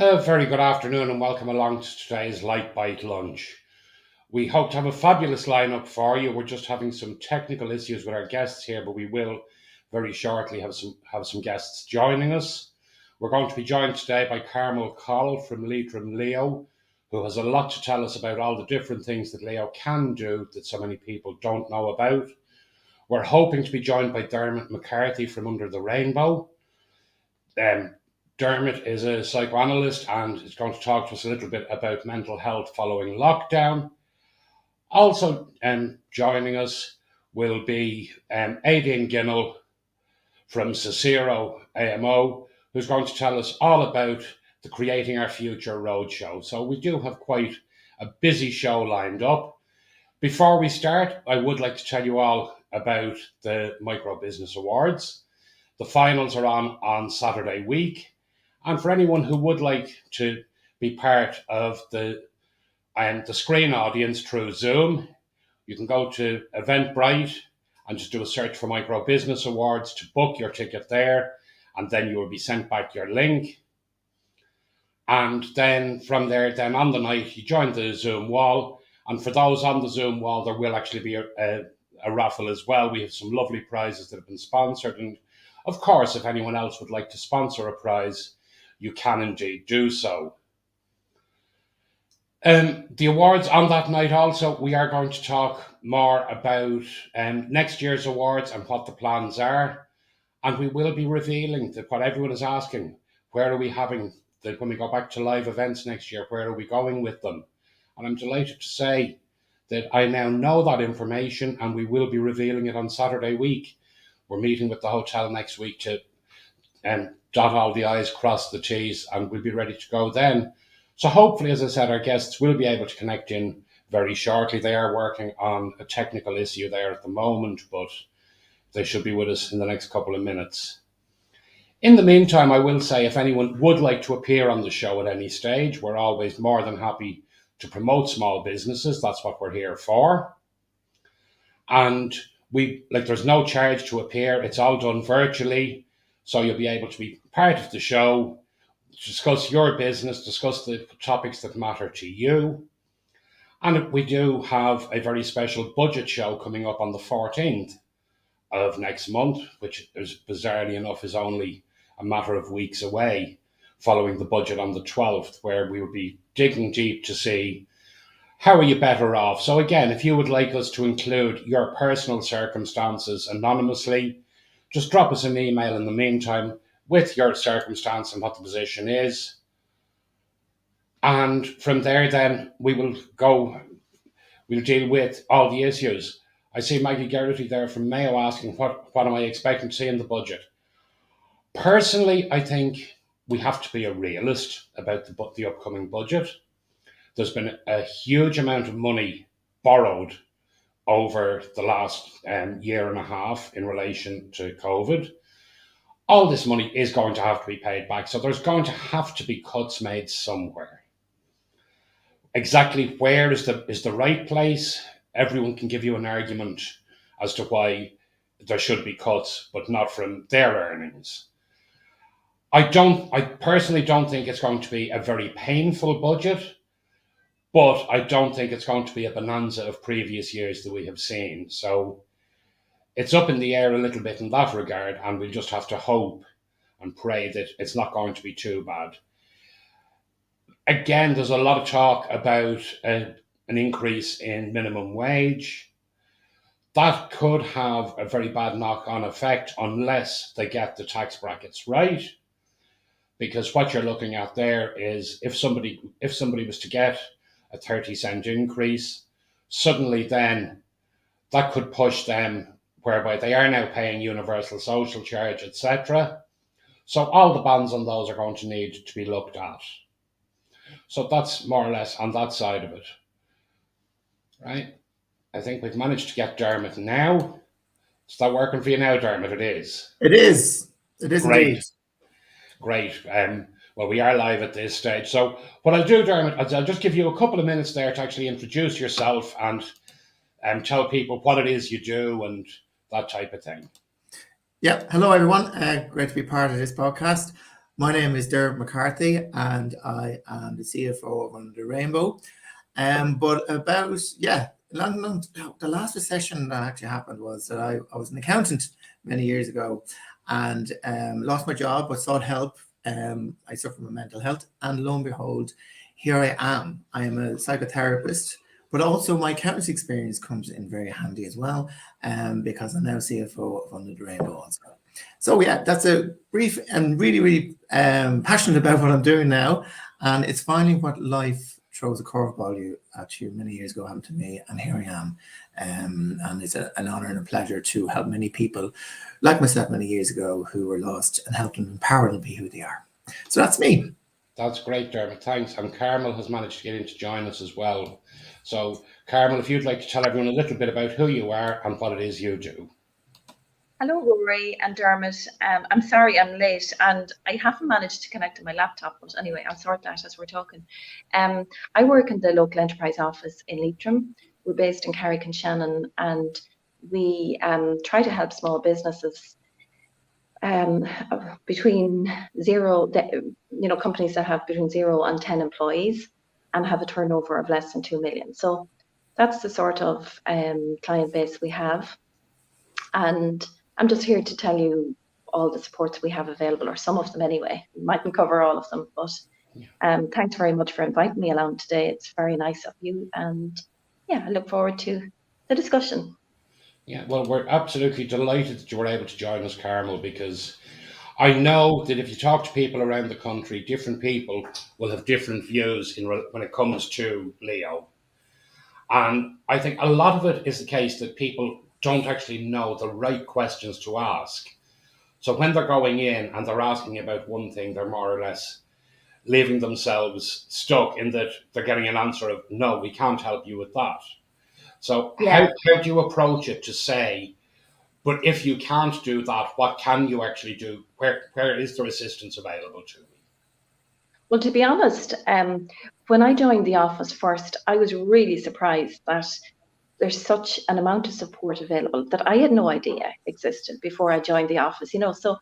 A very good afternoon and welcome along to today's Light Bite Lunch. We hope to have a fabulous lineup for you. We're just having some technical issues with our guests here, but we will very shortly have some guests joining us. We're going to be joined today by Coll from Lite and Leo, who has a lot to tell us about all the different things that Leo can do that so many people don't know about. We're hoping to be joined by Dermot McCarthy from Under the Rainbow. Dermot is a psychoanalyst and is going to talk to us a little bit about mental health following lockdown. Also joining us will be Aideen Ginnell from Cicero AMO, who's going to tell us all about the Creating Our Future Roadshow. So we do have quite a busy show lined up. Before we start, I would like to tell you all about the Micro Business Awards. The finals are on Saturday week. And for anyone who would like to be part of the screen audience through Zoom, you can go to Eventbrite and just do a search for Micro Business Awards to book your ticket there, and then you will be sent back your link. And then from there, then on the night, you join the Zoom wall. And for those on the Zoom wall, there will actually be a raffle as well. We have some lovely prizes that have been sponsored. And of course, if anyone else would like to sponsor a prize, you can indeed do so. The awards on that night also, we are going to talk more about next year's awards and what the plans are. And we will be revealing what everyone is asking. Where are we having, when we go back to live events next year, where are we going with them? And I'm delighted to say that I now know that information and we will be revealing it on Saturday week. We're meeting with the hotel next week to dot all the I's, cross the T's, and we'll be ready to go then. So hopefully, as I said, our guests will be able to connect in very shortly. They are working on a technical issue there at the moment, but they should be with us in the next couple of minutes. In the meantime, I will say if anyone would like to appear on the show at any stage, we're always more than happy to promote small businesses. That's what we're here for. And there's no charge to appear. It's all done virtually. So you'll be able to be part of the show, discuss your business, discuss the topics that matter to you. And we do have a very special budget show coming up on the 14th of next month, which is bizarrely enough is only a matter of weeks away, following the budget on the 12th, where we will be digging deep to see how are you better off. So again, if you would like us to include your personal circumstances anonymously, just drop us an email in the meantime with your circumstance and what the position is. And from there, then we'll deal with all the issues. I see Maggie Garrity there from Mayo asking, what am I expecting to see in the budget? Personally, I think we have to be a realist about the upcoming budget. There's been a huge amount of money borrowed over the last year and a half in relation to COVID. All this money is going to have to be paid back. So there's going to have to be cuts made somewhere. Exactly where is the right place? Everyone can give you an argument as to why there should be cuts, but not from their earnings. I personally don't think it's going to be a very painful budget, but I don't think it's going to be a bonanza of previous years that we have seen. So it's up in the air a little bit in that regard, and we'll just have to hope and pray that it's not going to be too bad. Again, there's a lot of talk about an increase in minimum wage. That could have a very bad knock-on effect unless they get the tax brackets right. Because what you're looking at there is if somebody was to get a 30-cent increase, suddenly then that could push them whereby they are now paying universal social charge, etc. So all the bands on those are going to need to be looked at. So that's more or less on that side of it. Right? I think we've managed to get Dermot now. Is that working for you now, Dermot? It is. It is. It is Great. Indeed. Great. Well, we are live at this stage. So what I'll do, Dermot, I'll just give you a couple of minutes there to actually introduce yourself and tell people what it is you do and that type of thing. Yeah. Hello, everyone. Great to be part of this podcast. My name is Dermot McCarthy, and I am the CFO of Under the Rainbow. But about, the last recession that actually happened was that I was an accountant many years ago, and lost my job, but sought help. I suffer from mental health, and lo and behold, here I am. I am a psychotherapist, but also my accountancy experience comes in very handy as well, because I'm now CFO of Under the Rainbow also. So yeah, that's a brief and really passionate about what I'm doing now, and it's finding what life throws a curveball at you. Many years ago happened to me, and here I am, and it's an honor and a pleasure to help many people like myself many years ago who were lost and help them empower them to be who they are. So that's me. That's great, Dermot. Thanks. And Carmel has managed to get in to join us as well. So, Carmel, if you'd like to tell everyone a little bit about who you are and what it is you do. Hello, Rory and Dermot. I'm sorry I'm late, and I haven't managed to connect to my laptop, but anyway, I'll sort that as we're talking. I work in the local enterprise office in Leitrim. We're based in Carrick-on-Shannon, and we try to help small businesses between zero, companies that have between 0 and 10 employees and have a turnover of less than 2 million. So that's the sort of client base we have. And I'm just here to tell you all the supports we have available, or some of them anyway. We mightn't cover all of them, but thanks very much for inviting me along today. It's very nice of you, and I look forward to the discussion. Yeah, well, we're absolutely delighted that you were able to join us, Carmel, because I know that if you talk to people around the country, different people will have different views when it comes to Leo. And I think a lot of it is the case that people don't actually know the right questions to ask. So when they're going in and they're asking about one thing, they're more or less leaving themselves stuck in that they're getting an answer of, no, we can't help you with that. So how do you approach it to say, but if you can't do that, what can you actually do? Where is there assistance available to me? Well, to be honest, when I joined the office first, I was really surprised that there's such an amount of support available that I had no idea existed before I joined the office. So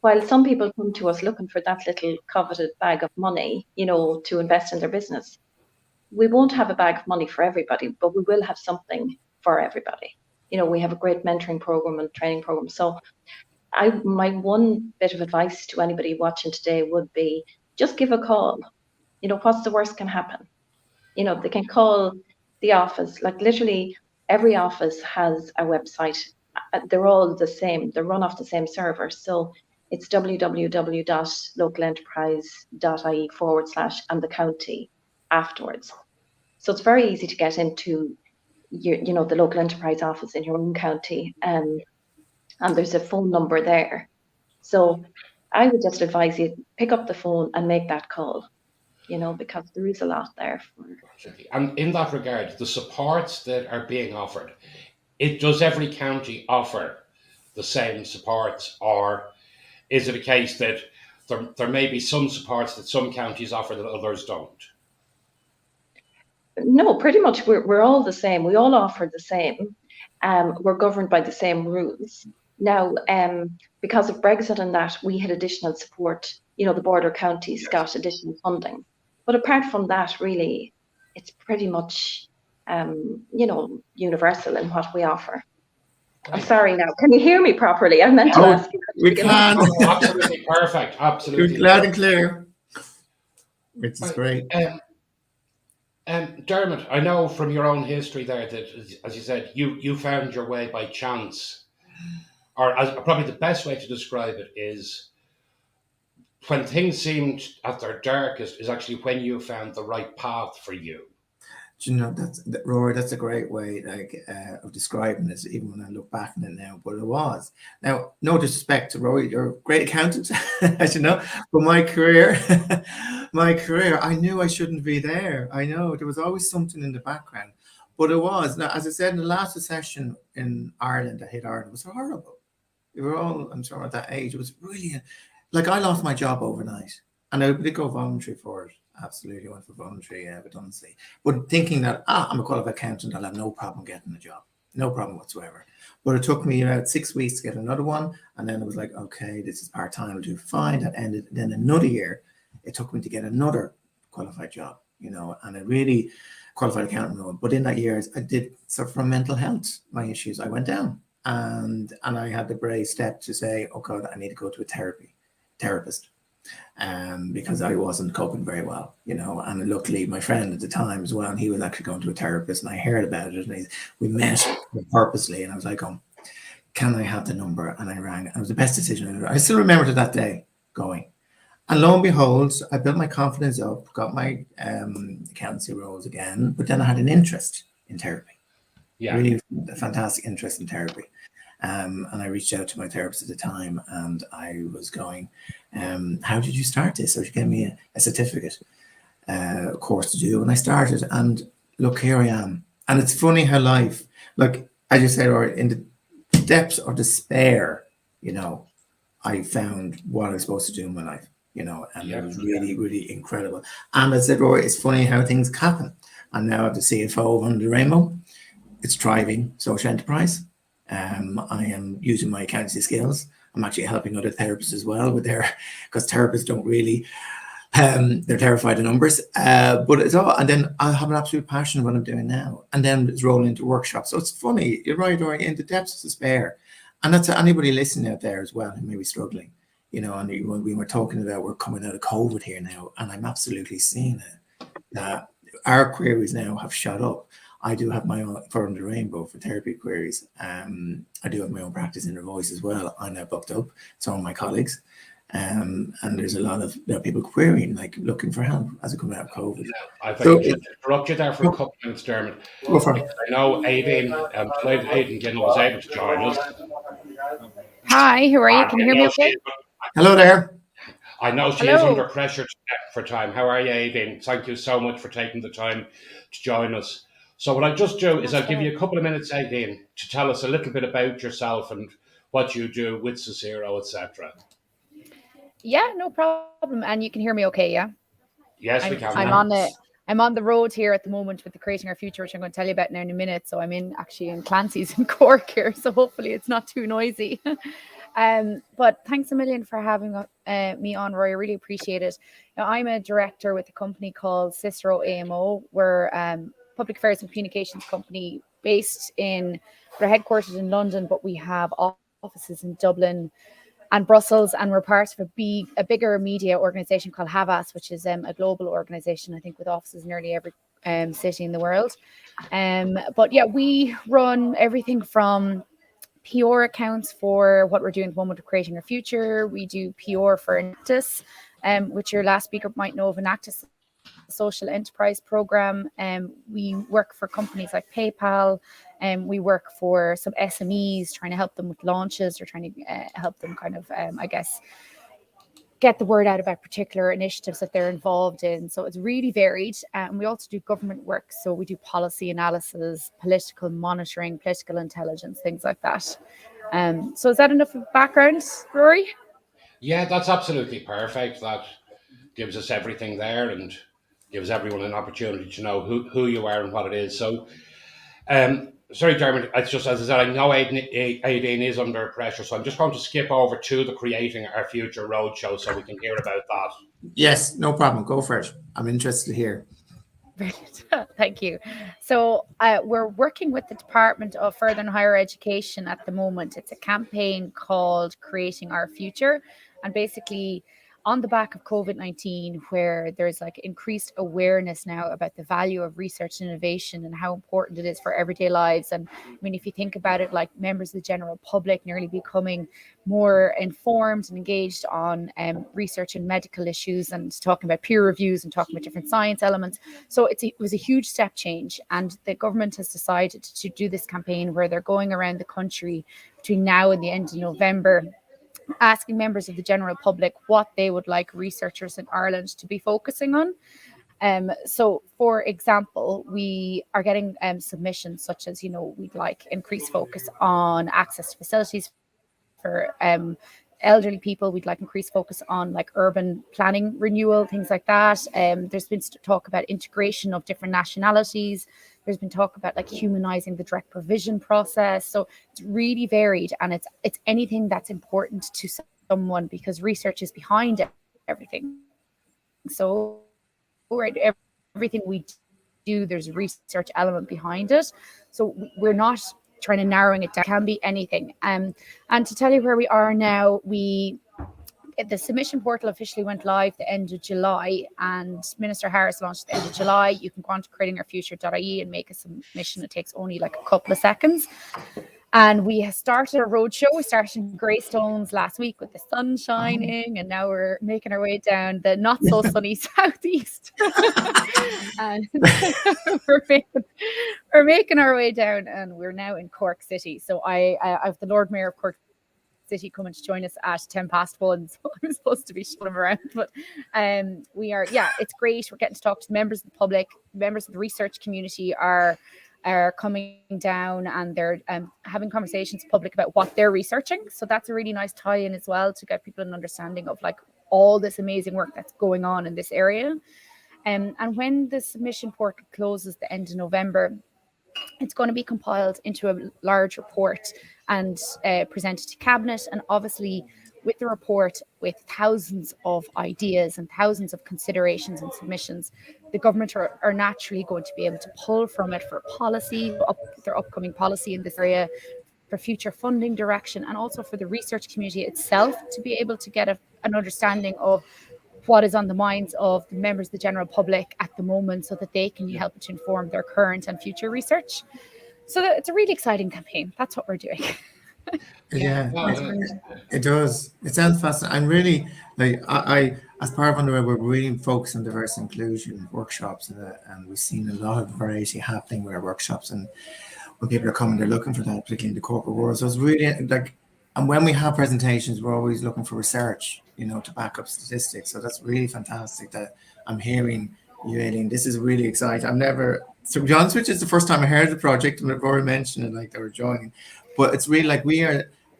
while some people come to us looking for that little coveted bag of money, to invest in their business, we won't have a bag of money for everybody, but we will have something for everybody. We have a great mentoring program and training program. So my one bit of advice to anybody watching today would be just give a call. What's the worst can happen? They can call the office. Like literally every office has a website. They're all the same. They're run off the same server. So it's www.localenterprise.ie / and the county afterwards. So it's very easy to get into the local enterprise office in your own county, and there's a phone number there. So I would just advise you pick up the phone and make that call, because there is a lot there. And in that regard, the supports that are being offered, does every county offer the same supports, or is it a case that there may be some supports that some counties offer that others don't? No, pretty much we're all the same. We all offer the same. We're governed by the same rules. Now, because of Brexit and that, we had additional support. The border counties got additional funding. But apart from that, really, it's pretty much, universal in what we offer. I'm sorry now. Can you hear me properly? I meant to ask you. We can. Absolutely perfect. Absolutely. Loud and clear. Which is great. Dermot, I know from your own history there that, as you said, you found your way by chance. Or probably the best way to describe it is when things seemed at their darkest is actually when you found the right path for you. Rory, that's a great way of describing this, even when I look back on it now, but it was. Now, no disrespect to Rory, you're a great accountant, as you know, but my career, I knew I shouldn't be there. I know there was always something in the background, but it was. Now, as I said, in the last recession in Ireland, that hit Ireland, was horrible. We were all, I'm sorry, at that age, it was really, I lost my job overnight, and I did go voluntary for it. Absolutely, I went for voluntary redundancy. But thinking that, I'm a qualified accountant, I'll have no problem getting a job. no problem whatsoever. But it took me about 6 weeks to get another one, and then it was like, okay, this is part-time, I'll do fine. That ended. Then another year, it took me to get another qualified job, and I really qualified accountant role. But in that year, I did suffer from mental health, my issues. I went down, and I had the brave step to say, oh God, I need to go to a therapist. Because I wasn't coping very well, and luckily my friend at the time as well, and he was actually going to a therapist, and I heard about it, and we met purposely, and I was like, can I have the number? And I rang, and it was the best decision ever. I still remember to that day going, and lo and behold, I built my confidence up, got my accountancy roles again, but then I had an interest in therapy. Yeah. Really a fantastic interest in therapy. And I reached out to my therapist at the time, and I was going, how did you start this? So she gave me a certificate course to do, and I started, and look, here I am. And it's funny how life, like I just said, or in the depths of despair, I found what I was supposed to do in my life, and it was really, really incredible. And I said, Rory, it's funny how things happen. I'm now the CFO of Under the Rainbow. It's thriving social enterprise. I am using my accountancy skills. I'm actually helping other therapists as well because therapists don't really, they're terrified of numbers. But it's all, and then I have an absolute passion for what I'm doing now. And then it's rolling into workshops. So it's funny, you're right, Rory, in the depths of despair. And that's anybody listening out there as well who may be struggling, and when we were talking about we're coming out of COVID here now, and I'm absolutely seeing it, that our queries now have shot up. I do have my own for Under the Rainbow for therapy queries. I do have my own practice in the voice as well. I'm now booked up, some of my colleagues. And there's a lot of people querying, like looking for help as it comes out of COVID. I think I should interrupt you there for a couple of minutes, Dermot. Go for it. I know Aideen, Aideen Ginnell was able to join us. Hi, how are you? Can you hear me okay? Hello there. I know she is under pressure for time. How are you, Aideen? Thank you so much for taking the time to join us. So what I'll just do is I'll give you a couple of minutes, Aideen, to tell us a little bit about yourself and what you do with Cicero, etc. Yeah, no problem. And you can hear me okay, yeah? Yes, we can. I'm on the road here at the moment with the Creating Our Future, which I'm going to tell you about now in a minute. So I'm actually in Clancy's in Cork here, so hopefully it's not too noisy. But thanks a million for having me on, Roy. I really appreciate it. Now, I'm a director with a company called Cicero AMO. We're public affairs and communications company based we're headquartered in London, but we have offices in Dublin and Brussels, and we're part of a bigger media organization called Havas, which is a global organization, I think, with offices in nearly every city in the world. But yeah, we run everything from PR accounts for what we're doing at the moment of Creating Our Future. We do PR for Enactus, which your last speaker might know of. Enactus social enterprise program. We work for companies like PayPal, and we work for some SMEs, trying to help them with launches or trying to help them kind of, get the word out about particular initiatives that they're involved in. So it's really varied. And we also do government work. So we do policy analysis, political monitoring, political intelligence, things like that. So is that enough of background, Rory? Yeah, that's absolutely perfect. That gives us everything there and gives everyone an opportunity to know who you are and what it is. So, sorry, Dermot, it's just, as I said, I know Aideen is under pressure, so I'm just going to skip over to the Creating Our Future Roadshow so we can hear about that. Yes, no problem. Go for it. I'm interested to hear. Brilliant. Thank you. So we're working with the Department of Further and Higher Education at the moment. It's a campaign called Creating Our Future. And basically, on the back of COVID-19, where there's like increased awareness now about the value of research and innovation and how important it is for everyday lives. And I mean, if you think about it, like members of the general public nearly becoming more informed and engaged on research and medical issues and talking about peer reviews and talking about different science elements. So it was a huge step change. And the government has decided to do this campaign where they're going around the country between now and the end of November, asking members of the general public what they would like researchers in Ireland to be focusing on. So, for example, we are getting submissions such as, we'd like increased focus on access to facilities for elderly people. We'd like increased focus on like urban planning renewal, things like that. There's been talk about integration of different nationalities. There's been talk about like humanizing the direct provision process. So it's really varied, and it's anything that's important to someone, because research is behind everything. So right, everything we do, there's a research element behind it. So we're not trying to narrowing it down. It can be anything. And to tell you where we are now, the submission portal officially went live the end of July, and Minister Harris launched the end of July. You can go on to creatingourfuture.ie and make a submission. It takes only like a couple of seconds. And we have started a roadshow. We started in Greystones last week with the sun shining, and now we're making our way down the not so sunny southeast. And we're making our way down, and we're now in Cork City. So I have the Lord Mayor of Cork City coming to join us at 1:10, so I'm supposed to be showing him around. But we are, it's great. We're getting to talk to members of the public. Members of the research community are coming down, and they're having conversations in public about what they're researching. So that's a really nice tie-in as well, to get people an understanding of like all this amazing work that's going on in this area. And when the submission portal closes the end of November, it's going to be compiled into a large report and presented to Cabinet. And obviously, with the report, with thousands of ideas and thousands of considerations and submissions, the government are naturally going to be able to pull from it for policy, their upcoming policy in this area, for future funding direction, and also for the research community itself to be able to get an understanding of what is on the minds of the members of the general public at the moment, so that they can help to inform their current and future research. So it's a really exciting campaign. That's what we're doing. It does. It sounds fascinating. I'm really, like, I as part of Underwear, we're really focused on diversity inclusion workshops, and we've seen a lot of variety happening with our workshops. And when people are coming, they're looking for that, particularly in the corporate world. So it's really like, and when we have presentations, we're always looking for research, to back up statistics. So that's really fantastic that I'm hearing you, Aideen. This is really exciting. To be honest with you, it's the first time I heard of the project, and I've already mentioned it, like they were joining. But it's really like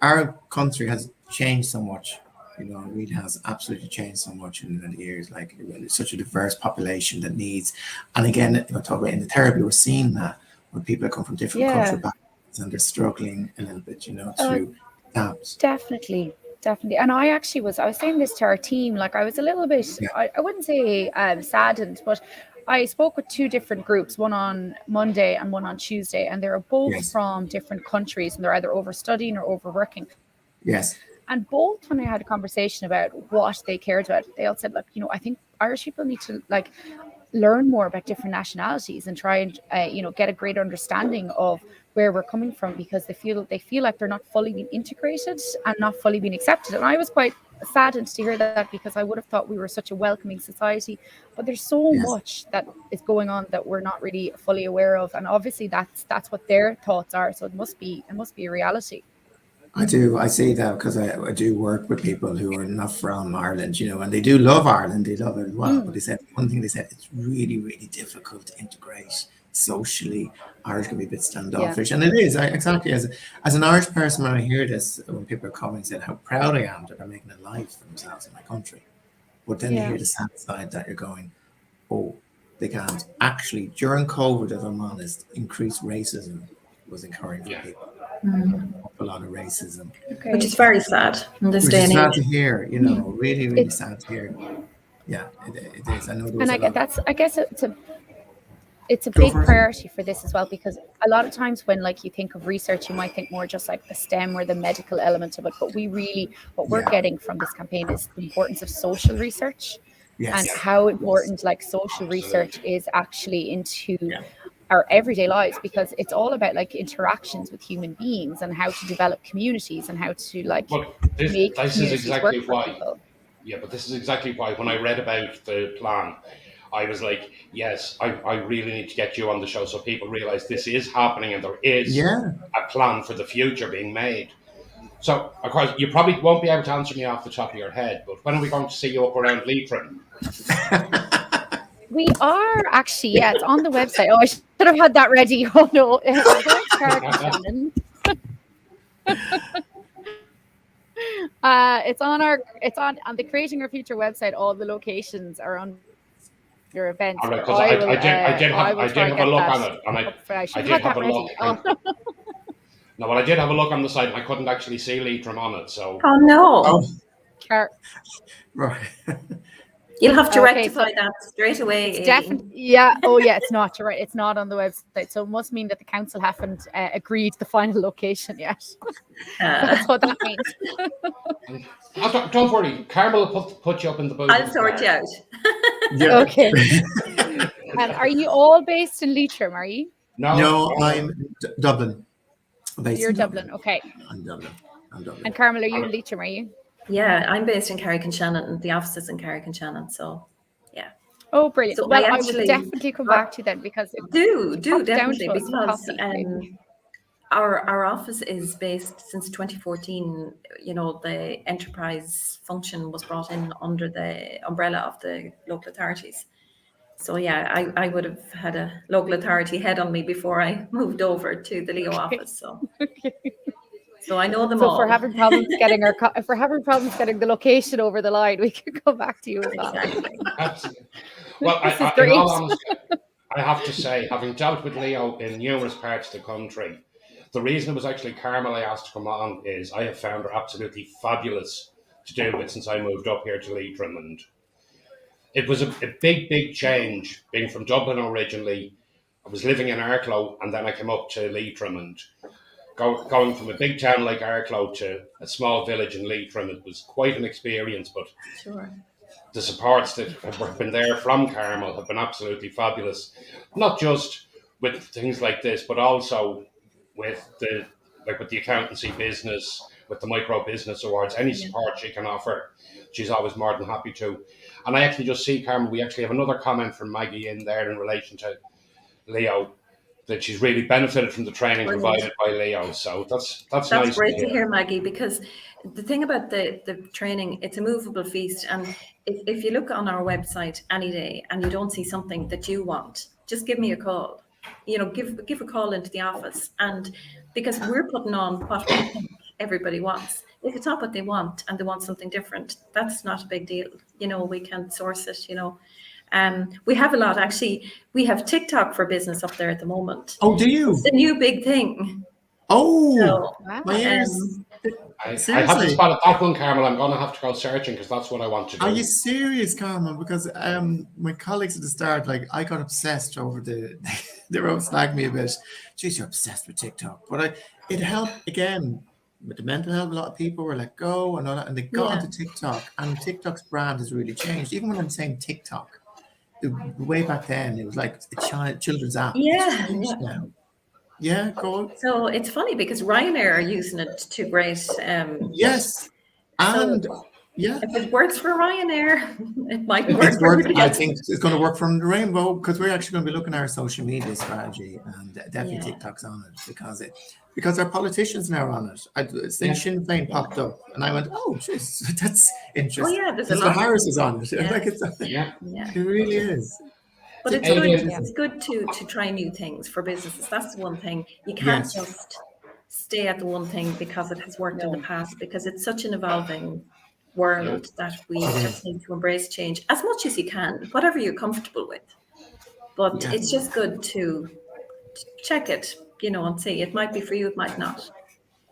our country has changed so much. It really has absolutely changed so much in the years. Like, it's such a diverse population that needs, and again, talk about in the therapy, we're seeing that when people come from different cultural backgrounds and they're struggling a little bit, through that. Definitely. And I was saying this to our team, like I was a little bit, I wouldn't say saddened, but I spoke with two different groups, one on Monday and one on Tuesday, and they're both from different countries, and they're either overstudying or overworking. Yes. And both, when I had a conversation about what they cared about, they all said, I think Irish people need to learn more about different nationalities and try and get a greater understanding of where we're coming from, because they feel like they're not fully being integrated and not fully being accepted. And I was quite saddened to hear that, because I would have thought we were such a welcoming society, but there's so much that is going on that we're not really fully aware of, and obviously that's what their thoughts are. So it must be a reality. I see that, because I do work with people who are not from Ireland, and they do love Ireland, they love it as well. But one thing they said, it's really, really difficult to integrate socially. Irish can be a bit standoffish, and it is. Exactly, as an Irish person, when I hear this, when people are coming and saying how proud I am that they're making a life for themselves in my country, but then you hear the sad side that you're going, oh, they can't. Actually, during COVID, if I'm honest, increased racism was occurring for people. A lot of racism, which is very sad in this day and age. Sad to hear, really, really sad to hear. Yeah, it is. I know. And I guess it's a big priority for this as well, because a lot of times when you think of research, you might think more just like the STEM or the medical element of it. But what we're getting from this campaign is the importance of social research, and how important social research is actually into our everyday lives, because it's all about interactions with human beings and how to develop communities and how to make communities work for people. Yeah, but this is exactly why when I read about the plan, I was like, yes, I really need to get you on the show so people realize this is happening and there is a plan for the future being made. So, of course, you probably won't be able to answer me off the top of your head, but when are we going to see you up around Leitrim? We are actually, it's on the website. Oh, I should have had that ready. Oh no, it's on the Creating Our Future website. All the locations are on your events. All right, but because I will, did I will try have and a get look that on it, and up for- I should did have have a that look. ready. Oh. No, well, I did have a look on the site, and I couldn't actually see Leitrim on it. So Oh no. Oh, Sure. right. You'll have to Okay, so rectify that straight away, it's Aideen. definitely, yeah. Oh, yeah. It's not. You're right. It's not on the website, so it must mean that the council haven't agreed the final location yet. That's what that means. don't worry, Carmel will put you up in the booth. I'll sort you out. Yeah. Okay. Are you all based in Leitrim? Are you? No, I'm Dublin. Based You're in Dublin. Okay. I'm Dublin. And Carmel, are you in Leitrim? Are you? Yeah, I'm based in Carrick-on-Shannon, and the office is in Carrick-on-Shannon. So, yeah. Oh, brilliant. So Well, I I actually- will definitely come back to you then, because Do pop down definitely, to us for because coffee, maybe. our office is based since 2014. You know, the enterprise function was brought in under the umbrella of the local authorities. So yeah, I would have had a local authority head on me before I moved over to the Leo office. So so I know them So all. if we're having problems getting the location over the line, we can come back to you as well. Exactly. Absolutely. Well, This is in great. all honesty, I have to say, having dealt with Leo in numerous parts of the country, the reason it was actually Carmel I asked to come on is I have found her absolutely fabulous to deal with since I moved up here to Leitrim, and it was a big change being from Dublin originally. I was living in Arklow, and then I came up to Leitrim, and going from a big town like Arklow to a small village in Leitrim, it was quite an experience. But Sure. the supports that have been there from Carmel have been absolutely fabulous. Not just with things like this, but also with the accountancy business, with the micro business awards, any support she can offer, she's always more than happy to. And I actually just see, Carmel, we actually have another comment from Maggie in there in relation to Leo, that she's really benefited from the training provided by Leo. So that's nice great to to hear, Maggie, because the thing about the training, it's a movable feast. And if you look on our website any day and you don't see something that you want, just give me a call. You know, give a call into the office, and because we're putting on what we think everybody wants. If it's not what they want and they want something different, that's not a big deal. You know, we can source it, you know. We have a lot, actually. We have TikTok for business up there at the moment. Oh, do you? It's a new big thing. Oh, So, Wow. my ears. I have to Seriously? spot that one, Carmel. I'm going to have to go searching because that's what I want to do. Are you serious, Carmel? Because my colleagues at the start, like, I got obsessed over they were slagging me a bit. Jeez, you're obsessed with TikTok. But it helped again with the mental health. A lot of people were let go and all that, and they got onto TikTok, and TikTok's brand has really changed. Even when I'm saying TikTok, way back then it was like a children's app. Yeah, It's changed now. Yeah, Coll. So it's funny because Ryanair are using it to great. Yes, and yeah. If it works for Ryanair, it might work It's for work. everybody I else. think it's going to work from the Rainbow, because we're actually going to be looking at our social media strategy, and definitely TikTok's on it because our politicians now are on it. Since Sinn Féin popped up, and I went, oh, jeez, that's interesting. Oh yeah, there's a Mr. lot. Harris is on it. Yeah. Like Yeah. It really is. But it's Aideen. good. It's good to try new things for businesses. That's the one thing. You can't Yes. just stay at the one thing because it has worked in the past, because it's such an evolving world that we just need to embrace change as much as you can, whatever you're comfortable with. But it's just good to check it, you know, and see. It might be for you, it might not.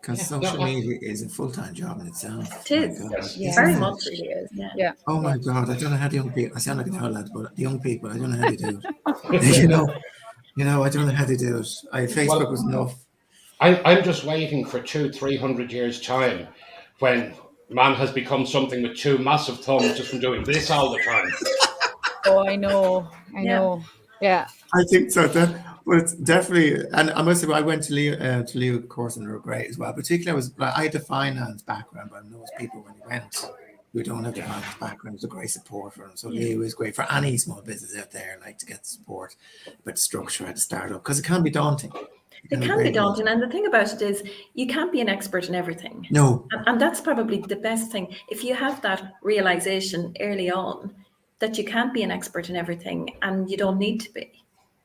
Because social media is a full-time job in itself. It is. My God. Yeah, Very Isn't it? much. It really is. Yeah. Oh my God, I don't know how the young people, I sound like an old lad, but the young people, I don't know how they do it. you know, I don't know how they do it. Facebook was enough. I'm just waiting for 200-300 years' time when man has become something with two massive thumbs just from doing this all the time. Oh, I know. Yeah. I think so. But it's definitely, and I must say, I went to Leo course, and they were great as well. Particularly, I had the finance background, but I know people when you went who don't have the finance background, it was a great support for them. So Leo is great for any small business out there, like, to get support, but structure at the startup, because it can be daunting. It can be daunting, and the thing about it is you can't be an expert in everything. No. And that's probably the best thing. If you have that realization early on that you can't be an expert in everything, and you don't need to be.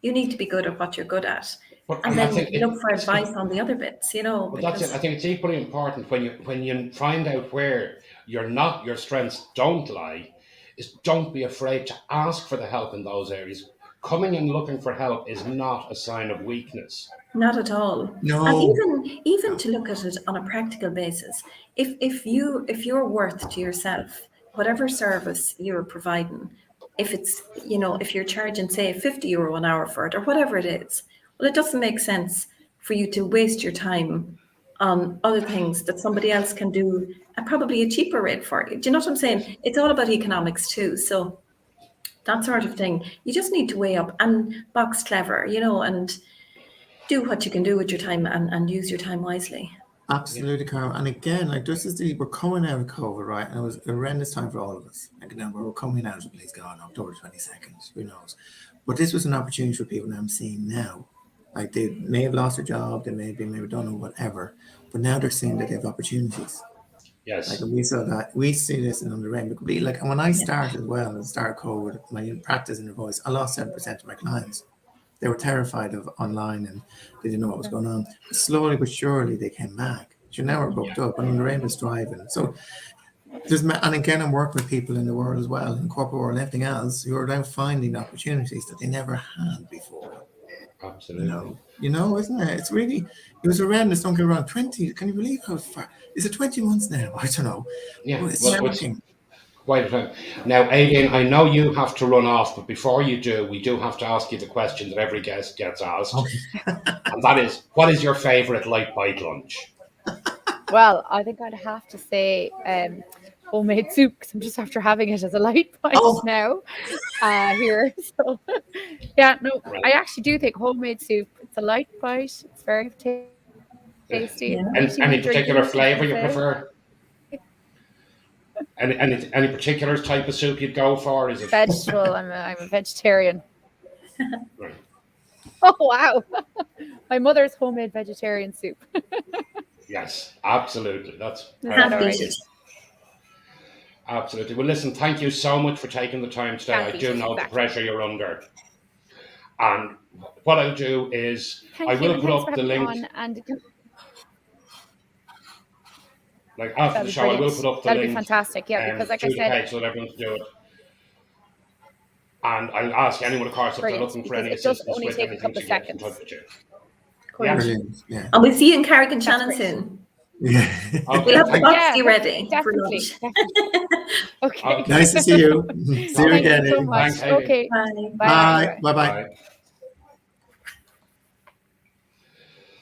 You need to be good at what you're good at, and then look for advice on the other bits, you know. But that's it. I think it's equally important when you find out where your strengths don't lie, is don't be afraid to ask for the help in those areas. Coming and looking for help is not a sign of weakness. Not at all. No. And even to look at it on a practical basis, if you're worth to yourself, whatever service you're providing, if it's, if you're charging, say, €50 an hour for it or whatever it is, well, it doesn't make sense for you to waste your time on other things that somebody else can do at probably a cheaper rate for you. Do you know what I'm saying? It's all about economics too. So that sort of thing, you just need to weigh up and box clever, and do what you can do with your time and use your time wisely. Absolutely, Carl. And again, like just as we're coming out of COVID, right? And it was a horrendous time for all of us. Like now we're coming out of, please God, October 22nd, who knows? But this was an opportunity for people that I'm seeing now. Like they may have lost their job, they may have been made redundant, whatever. But now they're seeing that they have opportunities. Yes. Like we saw that, we see this in Rainbow. Like, and when I started as well, and started COVID, my practice in the voice, I lost 7% of my clients. They were terrified of online and they didn't know what was going on. But slowly but surely they came back. So now we're booked up and the rain is driving. So and again, I'm working with people in the world as well, in corporate world and everything else, who are now finding opportunities that they never had before. Absolutely. Isn't it? It's really, it was horrendous. Don't get wrong. 20, can you believe how far? Is it 20 months now? I don't know. Yeah. It's shocking. Quite a time. Now, Aideen, I know you have to run off, but before you do, we do have to ask you the question that every guest gets asked. Okay. And that is, what is your favourite light bite lunch? Well, I think I'd have to say homemade soup, because I'm just after having it as a light bite now here. So, yeah, no, Right. I actually do think homemade soup, it's a light bite. It's very tasty. Yeah. Any particular flavour you prefer? Any particular type of soup you'd go for? Is it vegetable? I'm a vegetarian. Right. Oh wow! My mother's homemade vegetarian soup. Yes, absolutely. That's Can't perfect. beat it. Absolutely. Well, listen, thank you so much for taking the time today. Can't I beat do it, know the exactly. pressure you're under. And what I'll do is I will put up the link. Like after the show, I will put up the That'd link. be fantastic. Yeah, because like I to the said, page so that everyone can do it. And I'll ask anyone, of course, if they're looking for any assistance with anything to get in touch with you. Yeah. Brilliant. Yeah. And we'll see you in Carrick and Shannon soon. Yeah. Okay, We'll have the thank boxy ready for Definitely. lunch. Okay. Okay. Nice to see you. See you Thank again. you so much. Thanks, Aideen. Okay. Bye. Bye. Bye. Bye.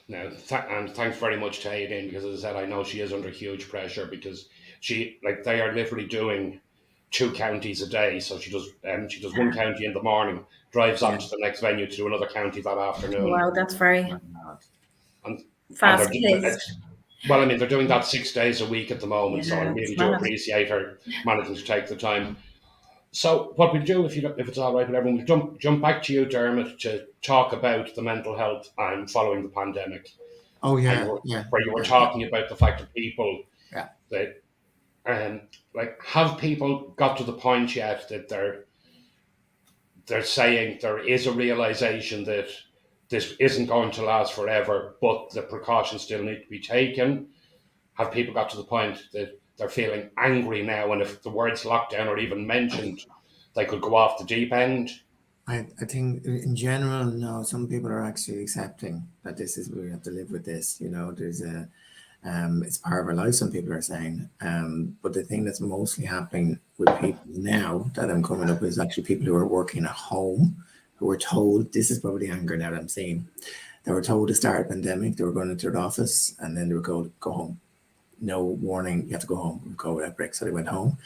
Now, and thanks very much to Aideen, because as I said, I know she is under huge pressure because they are literally doing 2 counties a day. So she does one county in the morning, drives on to the next venue to do another county that afternoon. Wow, that's very And fast they're- paced. Well, I mean, they're doing that 6 days a week at the moment, so I Yeah, really it's do mad. appreciate her managing to take the time. So what we do, if it's all right with everyone, we'll jump back to you, Dermot, to talk about the mental health following the pandemic. Oh, yeah. Where you were talking about the fact that people, that have people got to the point yet that they're saying there is a realization that this isn't going to last forever, but the precautions still need to be taken? Have people got to the point that they're feeling angry now, and if the words lockdown are even mentioned, they could go off the deep end? I think in general, no, some people are actually accepting that this is, we have to live with this. There's it's part of our life, some people are saying. But the thing that's mostly happening with people now that I'm coming up with is actually people who are working at home, who were told, this is probably the anger now that I'm seeing. They were told to start a pandemic, they were going into their office, and then they were told, go home. No warning, you have to go home. COVID outbreak, so they went home.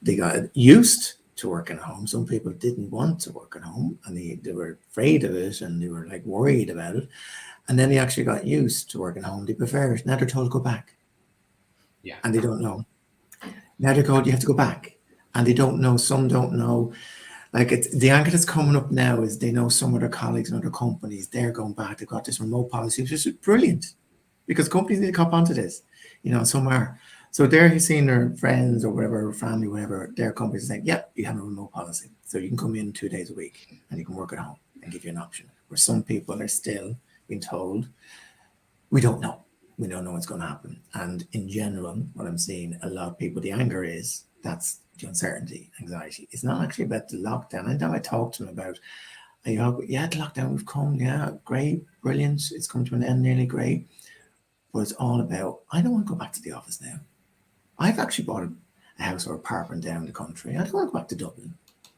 They got used to working at home. Some people didn't want to work at home, and they were afraid of it, and they were worried about it. And then they actually got used to working at home. They prefer it. Now they're told to go back. Yeah. And they don't know. Now they're told you have to go back, and they don't know. Some don't know. It's the angle that's coming up now is they know some of their colleagues in other companies, they're going back. They've got this remote policy, which is brilliant, because companies need to cop onto this. Some are. So they're seeing their friends or whatever, family, whatever, their companies saying, yeah, you have a remote policy. So you can come in 2 days a week and you can work at home and give you an option. Where some people are still being told, we don't know. We don't know what's going to happen. And in general, what I'm seeing, a lot of people, the anger is That's the uncertainty, anxiety. It's not actually about the lockdown. And I talked to them about, the lockdown, we've come, great, brilliant. It's come to an end, nearly great. But it's all about, I don't want to go back to the office now. I've actually bought a house or apartment down the country. I don't want to go back to Dublin.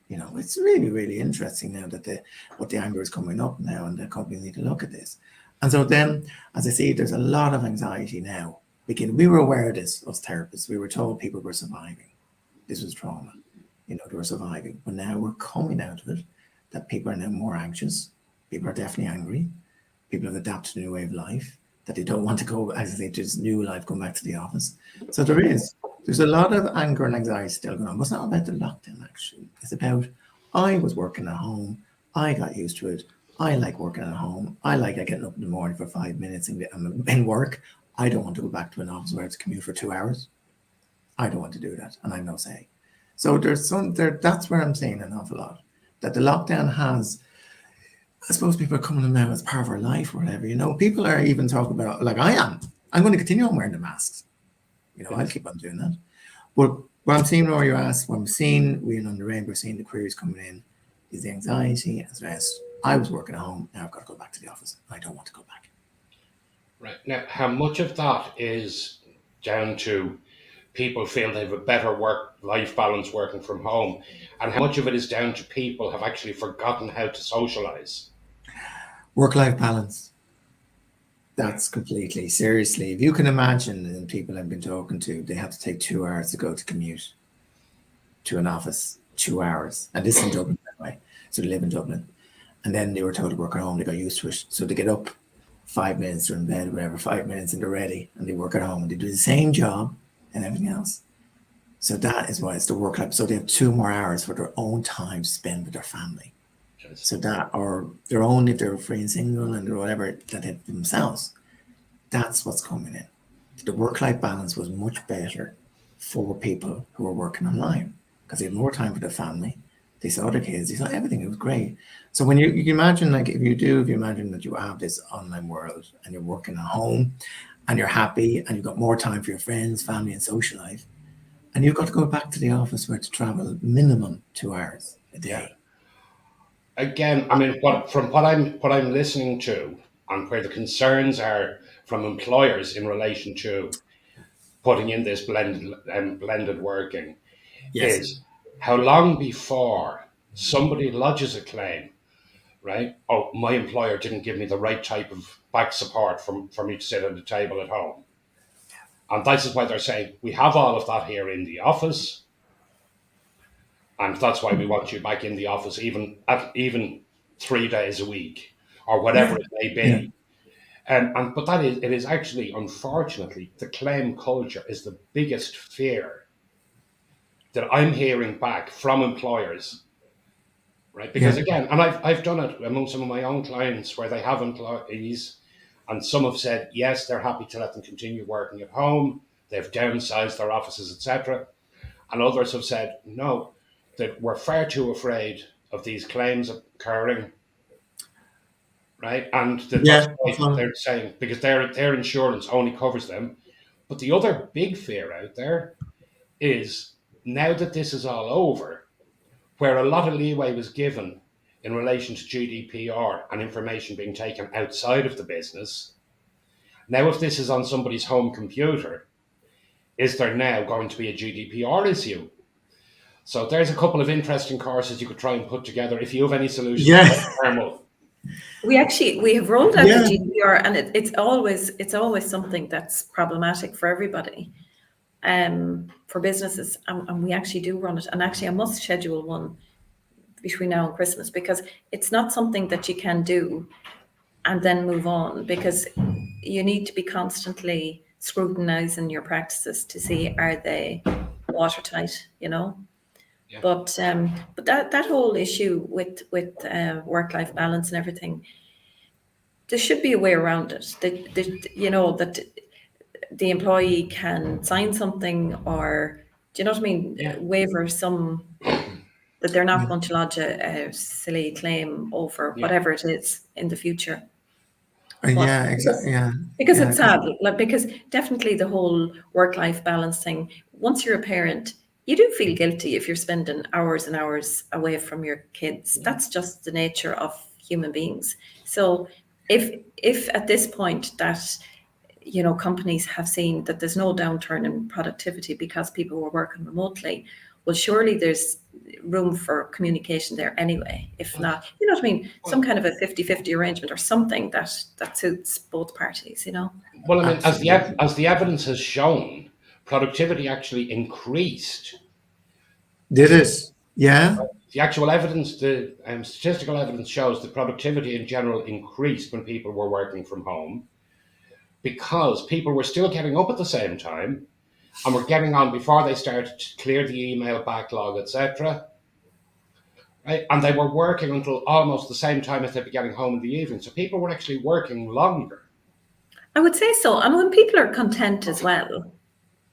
It's really, really interesting now that what the anger is coming up now, and the companies need to look at this. And so then, as I see, there's a lot of anxiety now. We were aware of this, us therapists. We were told people were surviving. This was trauma. They were surviving. But now we're coming out of it, that people are now more anxious. People are definitely angry. People have adapted to a new way of life, that they don't want to go, as I say, to this new life, going back to the office. So there's a lot of anger and anxiety still going on. But it's not about the lockdown, actually. It's about, I was working at home. I got used to it. I like working at home. I like getting up in the morning for 5 minutes and in work. I don't want to go back to an office where it's commute for 2 hours. I don't want to do that, and I'm no say. So that's where I'm seeing an awful lot. That the lockdown has, I suppose people are coming in now as part of our life or whatever. People are even talking about, like I am. I'm going to continue on wearing the masks. I'll keep on doing that. But what I'm seeing, or you asked, what I'm seeing, we in Under Rainbow, seeing the queries coming in, is the anxiety and stress. I was working at home. Now I've got to go back to the office. I don't want to go back. Right. Now, how much of that is down to people feel they have a better work-life balance working from home, and how much of it is down to people have actually forgotten how to socialize? Work-life balance. That's completely, seriously. If you can imagine, and people I've been talking to, they have to take 2 hours to go to commute to an office, 2 hours. And this is in Dublin, by the way. So they live in Dublin. And then they were told to work at home. They got used to it. So they get up 5 minutes, they're in bed, whatever, 5 minutes, and they're ready. And they work at home and they do the same job and everything else. So that is why it's the work life. So they have 2 more hours for their own time to spend with their family. So that, or their own, if they're free and single and or whatever, that they have themselves. That's what's coming in. The work-life balance was much better for people who were working online because they had more time for their family. They saw their kids, they saw everything. It was great. So when you can imagine, like if you imagine that you have this online world and you're working at home and you're happy and you've got more time for your friends, family, and social life, and you've got to go back to the office where to travel minimum 2 hours a day. Again, I mean, what I'm listening to, and where the concerns are from employers in relation to putting in this blended working, is how long before somebody lodges a claim, right? Oh, my employer didn't give me the right type of back support for me to sit at the table at home. And this is why they're saying, we have all of that here in the office. And that's why we want you back in the office, even 3 days a week or whatever it may be. But it is actually, unfortunately, the claim culture is the biggest fear that I'm hearing back from employers, right? Because again, and I've done it among some of my own clients where they have employees, and some have said yes, they're happy to let them continue working at home. They've downsized their offices, etc. And others have said no, that we're far too afraid of these claims occurring, right? And that's why they're saying, because their insurance only covers them. But the other big fear out there is, now that this is all over, where a lot of leeway was given in relation to GDPR and information being taken outside of the business, now if this is on somebody's home computer, is there now going to be a GDPR issue? So there's a couple of interesting courses you could try and put together if you have any solutions. Carmel. We have rolled out the GDPR, and it's always something that's problematic for everybody, for businesses, and we actually do run it. And actually, I must schedule one between now and Christmas, because it's not something that you can do and then move on, because you need to be constantly scrutinizing your practices to see, are they watertight, But that whole issue with work-life balance and everything, there should be a way around it. That the employee can sign something, or waiver some, that they're not going to lodge a silly claim over whatever it is in the future. Exactly. Because it's sad, because definitely the whole work-life balance thing, once you're a parent, you do feel guilty if you're spending hours and hours away from your kids. That's just the nature of human beings. So if at this point that, you know, companies have seen that there's no downturn in productivity because people were working remotely, well, surely there's room for communication there anyway. If not, you know what I mean? Some kind of a 50-50 arrangement or something that suits both parties, you know? Well, I mean, Absolutely. as the evidence has shown, productivity actually increased. Did it? Yeah. The actual evidence, the statistical evidence shows that productivity in general increased when people were working from home, because people were still getting up at the same time and were getting on before they started to clear the email backlog, etc. Right? And they were working until almost the same time as they'd be getting home in the evening. So people were actually working longer. I would say so. And when people are content as well,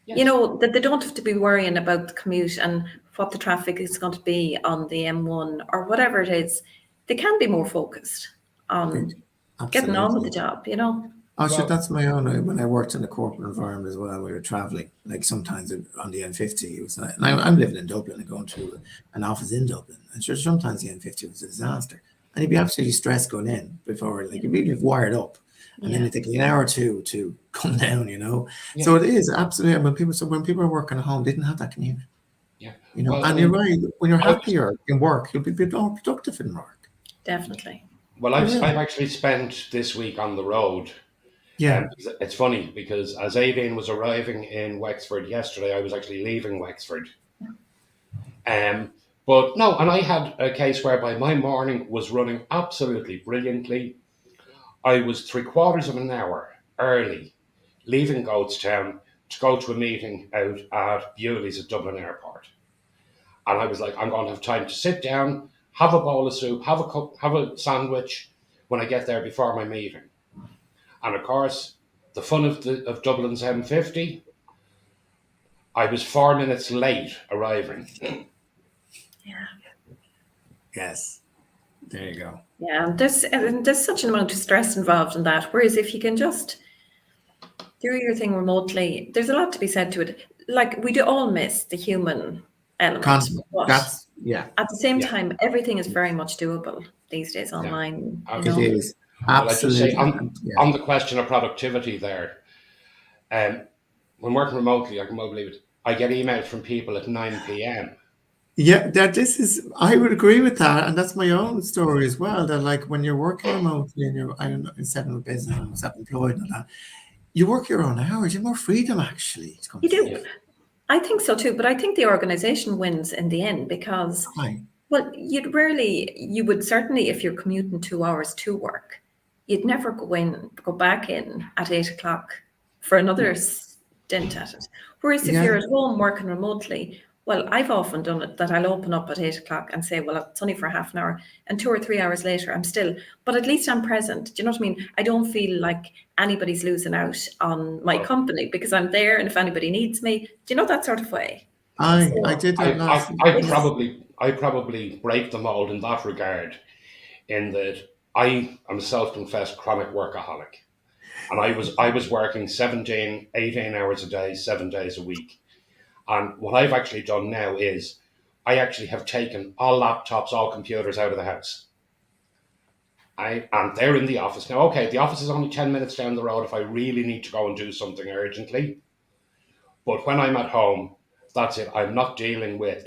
Yes. you know, that they don't have to be worrying about the commute and what the traffic is going to be on the M1 or whatever it is, they can be more focused on getting on with the job, you know? Oh, sure, Well- that's my own. When I worked in a corporate environment as well, we were traveling. Like sometimes on the N50, it was. And I'm living in Dublin and going to an office in Dublin, and sure, sometimes the N50 was a disaster, and you'd be absolutely stressed going in before, like you'd be wired up, and then it take an hour or two to come down. You know, Yeah. so it is absolutely. When people are working at home, they didn't have that commute. Yeah. You know, Well, and I you're mean, right. When you're happier in work, you'll be more productive in work. Definitely. Well, I've actually spent this week on the road. Yeah. It's funny because as Aideen was arriving in Wexford yesterday, I was actually leaving Wexford. But no, and I had a case whereby my morning was running absolutely brilliantly. I was 3/4 of an hour early leaving Goatstown to go to a meeting out at Bewley's at Dublin Airport. And I was like, I'm going to have time to sit down, have a bowl of soup, have a sandwich when I get there before my meeting. And of course, the fun of Dublin's M50, I was 4 minutes late arriving. Yeah. Yes. There you go. Yeah, and there's such an amount of stress involved in that. Whereas if you can just do your thing remotely, there's a lot to be said to it. Like we do all miss the human element. But That's at the same Yeah. time, everything is very much doable these days online. Yeah. You know? It is. Well, I just say Absolutely. on the question of productivity there, when working remotely, I can well believe it, I get emails from people at 9 p.m. Yeah, I would agree with that. And that's my own story as well. That like when you're working remotely and you're, I don't know, instead of a business and self-employed and all that, you work your own hours, you have more freedom actually. You do. I think so too, but I think the organization wins in the end because, well, you would certainly, if you're commuting 2 hours to work, you'd never go back in at 8 o'clock for another stint at it. Whereas if you're at home working remotely, well, I've often done it that I'll open up at 8 o'clock and say, well, it's only for half an hour, and 2 or 3 hours later, I'm still, but at least I'm present. Do you know what I mean? I don't feel like anybody's losing out on my company because I'm there, and if anybody needs me, do you know, that sort of way? I did that last I probably break the mold in that regard, in that I am a self-confessed chronic workaholic. And I was working 17, 18 hours a day, 7 days a week. And what I've actually done now is I actually have taken all laptops, all computers out of the house. And they're in the office. Now, okay, the office is only 10 minutes down the road if I really need to go and do something urgently. But when I'm at home, that's it. I'm not dealing with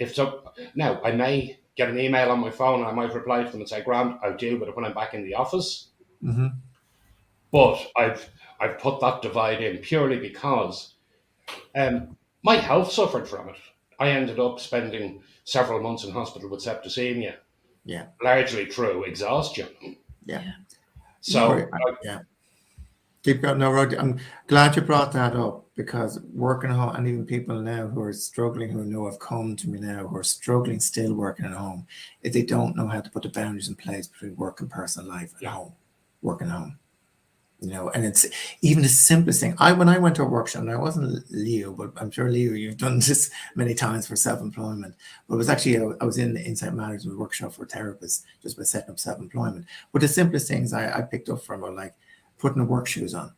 now I may get an email on my phone and I might reply to them and say, Grant, I'll deal with it when I'm back in the office. Mm-hmm. But I've put that divide in purely because my health suffered from it. I ended up spending several months in hospital with septicemia. Yeah. Largely through exhaustion. Yeah. So keep going. No, Rod, I'm glad you brought that up because working at home, and even people now who are struggling, who know have come to me now, who are struggling still working at home, if they don't know how to put the boundaries in place between work and personal life at home, working at home. You know, and it's even the simplest thing. When I went to a workshop, and I wasn't Leo, but I'm sure Leo, you've done this many times for self-employment. But it was actually I was in the Insight Management workshop for therapists just by setting up self-employment. But the simplest things I picked up from were like putting the work shoes on.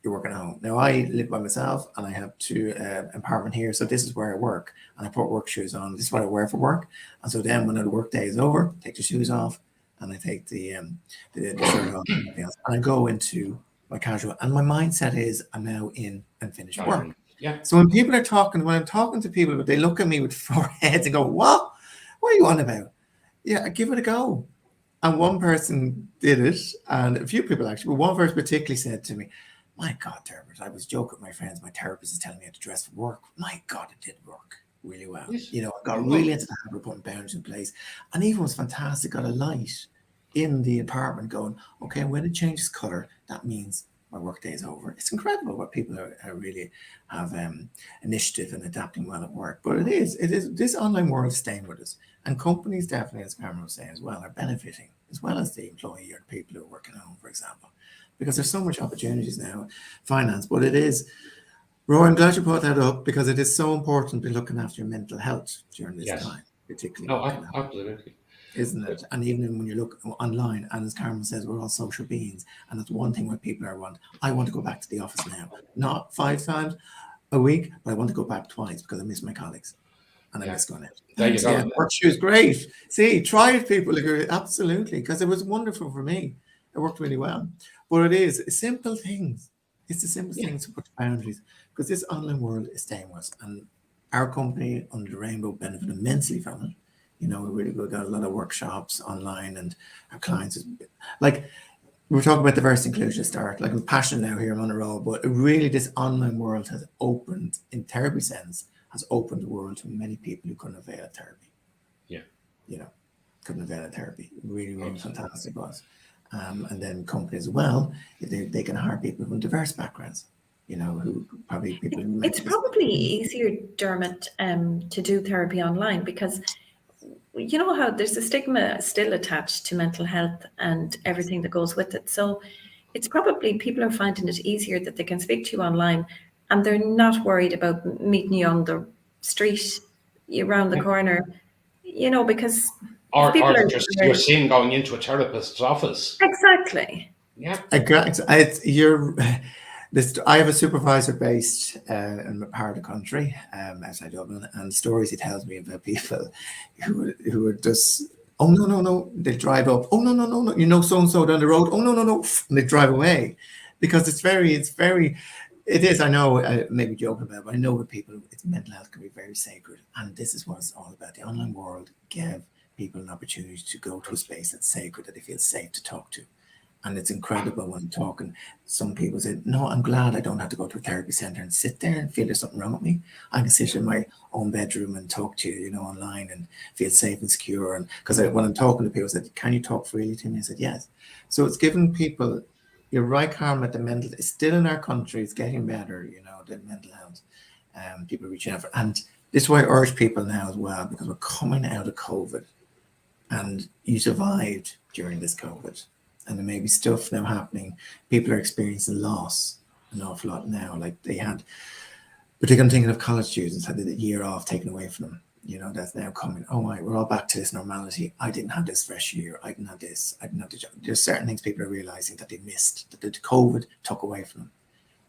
you're working at home. Now I live by myself and I have 2 apartment here, so this is where I work, and I put work shoes on. This is what I wear for work, and so then when the work day is over, take the shoes off, and I take the shirt off, and everything else, and I go into my casual. And my mindset is I'm now in and finished work. Yeah. So when people are talking, when I'm talking to people, they look at me with 4 heads and go, "What? What are you on about?" Yeah, give it a go. And one person did it, and a few people actually, but one person particularly said to me, "My God, Dermot, I was joking with my friends. My therapist is telling me how to dress for work. My God, it did work really well. Yes. You know, I got really into the habit of putting boundaries in place." And even was fantastic. Got a light in the apartment going, "Okay, when it changes color, that means my work day is over." It's incredible what people are really have initiative and adapting well at work. But it is this online world is staying with us, and companies definitely, as Carmel was saying as well, are benefiting as well as the employee or the people who are working at home, for example, because there's so much opportunities now, finance. But it is, Roy, I'm glad you brought that up because it is so important to be looking after your mental health during this time, particularly. No, absolutely. Isn't it? And even when you look online, and as Carmen says, we're all social beings, and that's one thing where people I want to go back to the office now, not 5 times a week, but I want to go back twice because I miss my colleagues and I miss going out. There you go. Yeah, work shoes, great. See, try it, people. Absolutely, because it was wonderful for me. It worked really well. But it is simple things. It's the simplest things to put boundaries, because this online world is staying with us, and our company Under the Rainbow benefit immensely from it. You know, we got a lot of workshops online, and our clients, like we were talking about diversity inclusion start, like I'm passionate now here, I'm on a roll, but really this online world has opened, in therapy sense, has opened the world to many people who couldn't avail of therapy. Yeah. You know, couldn't avail of therapy. Really, really fantastic was. And then companies as well, they can hire people from diverse backgrounds, you know, who probably people. It's probably easier, Dermot, to do therapy online because you know how there's a stigma still attached to mental health and everything that goes with it. So it's probably people are finding it easier that they can speak to you online and they're not worried about meeting you on the street around the corner, you know, because or people are you're seen going into a therapist's office. Exactly. Yeah. I have a supervisor based in a part of the country, outside Dublin, and stories he tells me about people who are just, "Oh no," they drive up, "Oh no," you know, so and so down the road, "Oh no," and they drive away, because it is. I know, I maybe joking about it, but I know with people, it's mental health can be very sacred, and this is what it's all about. The online world give people an opportunity to go to a space that's sacred, that they feel safe to talk to. And it's incredible when I'm talking. Some people say, "No, I'm glad I don't have to go to a therapy center and sit there and feel there's something wrong with me. I can sit in my own bedroom and talk to you, you know, online and feel safe and secure." And because when I'm talking to people, I said, "Can you talk freely to me?" I said, "Yes." So it's giving people, you're right, Carmel, the mental, it's still in our country, it's getting better, you know, the mental health. People reaching out for, and this is why I urge people now as well, because we're coming out of COVID and you survived during this COVID. And there may be stuff now happening. People are experiencing loss an awful lot now. Like they had, particularly I'm thinking of college students, had a year off taken away from them. You know, that's now coming. "Oh my, we're all back to this normality. I didn't have this fresh year. I didn't have this. I didn't have the job." There's certain things people are realizing that they missed, that the COVID took away from them.